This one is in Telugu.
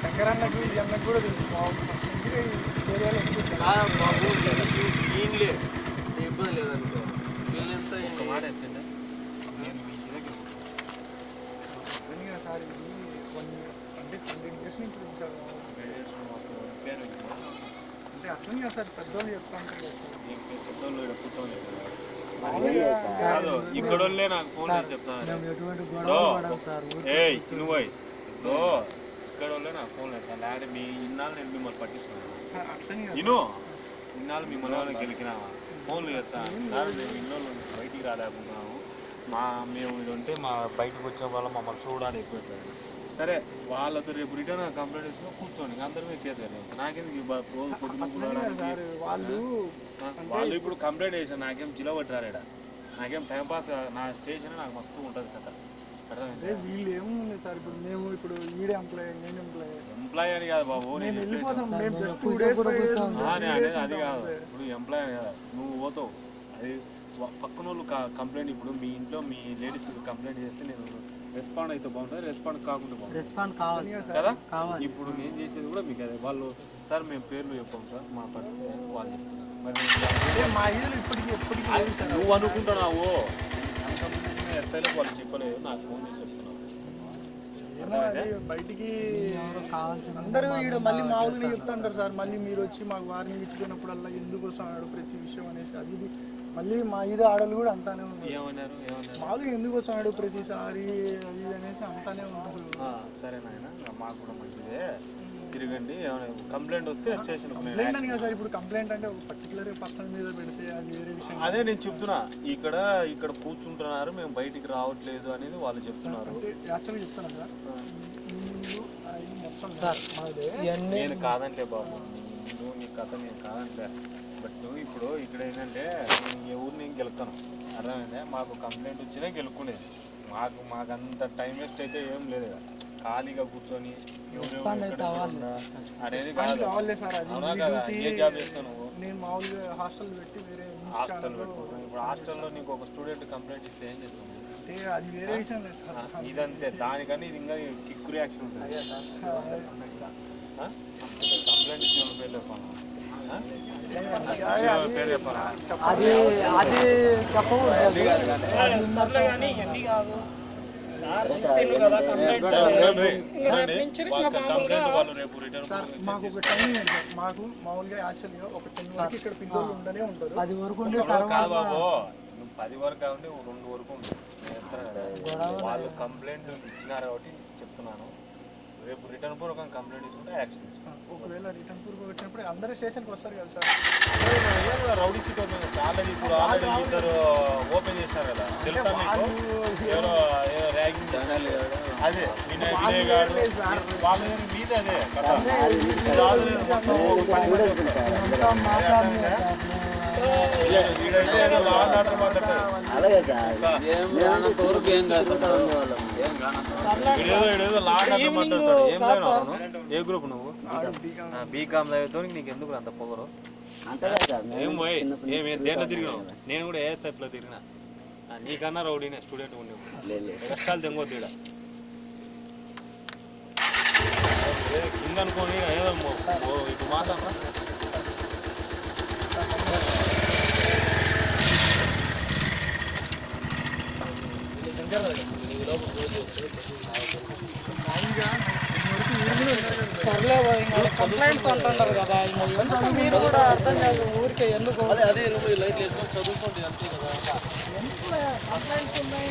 శంకరన్నకి అన్నకు కూడా బాబు ఈయనలే ఇబ్బంది లేదనుకో వీళ్ళంతా ఇంకో మాట ఎత్తండి సార్ అంటే 20 years నుంచి అంటే అట్లనే సార్ పెద్దోళ్ళు చెప్తా ఉంటారు కాదు ఇక్కడ వాళ్ళే నాకు ఫోన్ చేసి చెప్తాను నువ్వు ఇక్కడ వాళ్ళే నాకు ఫోన్ చేస్తాను లేకపోతే మీ ఇన్నాళ్ళు నేను మిమ్మల్ని పట్టిస్తున్నాను ఇన్నాళ్ళు మిమ్మల్ని గెలికినావా ఫోన్లు చేస్తాను సార్ మేము ఇల్లు బయటికి రాలేకుంటున్నాము మేము ఇది ఉంటే మా బయటకు వచ్చే వాళ్ళ మమ్మల్ని చూడాలి ఎక్కువ సరే వాళ్ళతో రేపు రిటర్న్ కంప్లైంట్ చేసుకుని కూర్చోండి అందరి మీద కేసు నాకెందుకు రోజు పొద్దున వాళ్ళు ఇప్పుడు కంప్లైంట్ చేశాను నాకేం జిలవట్టారాడ నాకేం టైంపాస్ నా స్టేషన్ నాకు మస్తు ఉంటుంది కదా వీళ్ళు ఏముంది సార్ ఇప్పుడు మేము ఇప్పుడు ఈడే నేను ఎంప్లాయ్ అని కాదు బాబు నేను అనేది అది కాదు ఇప్పుడు ఎంప్లాయ్ అని కదా నువ్వు పోతావు అది పక్కన వాళ్ళు కంప్లైంట్ ఇప్పుడు మీ ఇంట్లో మీ లేడీస్ కంప్లైంట్ చేస్తే నేను రెస్పాండ్ అయితే బాగుంటుంది రెస్పాండ్ కాకుండా బాగుంటుంది కదా ఇప్పుడు నేను చేసేది కూడా మీకు అదే వాళ్ళు సార్ మేము పేర్లు చెప్పాం సార్ మా పరిస్థితి వాళ్ళు చెప్తున్నారు మరి నువ్వు అనుకుంటున్నావు ఎస్ఐలో వాళ్ళు చెప్పలేదు నాకు ఫోన్ చేసి చెప్తున్నావు బయటికి అందరూ ఇక్కడ మళ్ళీ మామూలుగా చెప్తుంటారు సార్ మళ్ళీ మీరు వచ్చి మాకు వార్నింగ్ ఇచ్చుకున్నప్పుడల్లా ఎందుకు వస్తున్నాడు ప్రతి విషయం అనేసి అది మళ్ళీ మా ఇది ఆడలు కూడా అంటానే ఉంటారు మామూలుగా ఎందుకు వస్తున్నాడు ప్రతిసారి అది అనేసి అంటానే ఉంటారు సరే నాయన మాకు కూడా మంచిదే తిరగండి కంప్లైంట్ వస్తే స్టేషన్ కదా సార్ ఇప్పుడు కంప్లైంట్ అంటే ఒక పర్టికులర్ పర్సన్ మీద పెడితే అది వేరే విషయం అదే నేను చెప్తున్నా ఇక్కడ కూర్చుంటున్నారు మేము బయటికి రావట్లేదు అనేది వాళ్ళు చెప్తున్నారు యాక్చువల్గా చెప్తున్నా సార్ నేను కాదంటే బాబు నువ్వు నీ కథ నేను కాదంటే బట్ నువ్వు ఇప్పుడు ఇక్కడ ఏంటంటే నేను ఏ ఊరు నేను గెలుస్తాను అర్థమైందే మాకు కంప్లైంట్ వచ్చినా గెలుక్కునేది మాకు అంత టైం వేస్ట్ అయితే ఏం లేదు ఖాళీగా కూర్చొని అనేది కాదు ఏ జాబ్ చేస్తావు నువ్వు హాస్టల్ పెట్టుకుంటావు ఇప్పుడు హాస్టల్లో నీకు ఒక స్టూడెంట్ కంప్లైంట్ ఇస్తే ఏం చేస్తావు అది వేరే విషయం ఇదంతే దానికన్నా ఇది ఇంకా కిక్ రియాక్షన్ ఉంటుంది కంప్లైంట్ ఇచ్చిన పేరు చెప్పాను పేరు చెప్పాను అది మాకు ఒక టైం మాకు మామూలుగా యాక్చువల్గా ఒక 10 వరకు ఇక్కడ పిల్లలు ఉండనే ఉంటారు 10 వరకు కాదు బాబు 10 వరకు కావండి 2 వరకు ఉంటుంది వాళ్ళు కంప్లైంట్ ఇచ్చినారు కాబట్టి చెప్తున్నాను రేపు రిటర్న్ పూర్వకం కంప్లైంట్ ఇస్తుంటే యాక్షన్ ఒకవేళ రిటర్న్ పూర్వకం వచ్చినప్పుడు అందరూ స్టేషన్కి వస్తారు కదా సార్ రౌడీ షీట్ ఆల్రెడీ ఇద్దరు ఓపెన్ చేస్తారు కదా తెలుసా మీకు ఎవరో ర్యాగింగ్ అదే వినయ్ గారు వాళ్ళ మీద అదే కదా ఏ గ్రూప్ నువ్వు బీకామ్ చదివితే నీకు ఎందుకు అంత పొగరు ఏం పోయి దేంట్లో తిరిగినావు నేను కూడా ఏఎస్ఎఫ్ లో తిరిగినా నీకన్నా రౌడీనే స్టూడెంట్ ఉండే కష్టాలు తెంగొద్దు ఇక్కడ కింద అనుకోని ఏదో ఇప్పుడు మాట్లాడరా సర్లే కంప్లైంట్స్ అంటున్నారు కదా మీరు కూడా అర్థం కాదు ఊరికే ఎందుకు అదే లైట్ వేసుకొని చదువుకోండి అంతే కదా కంప్లైంట్స్ ఉన్నాయి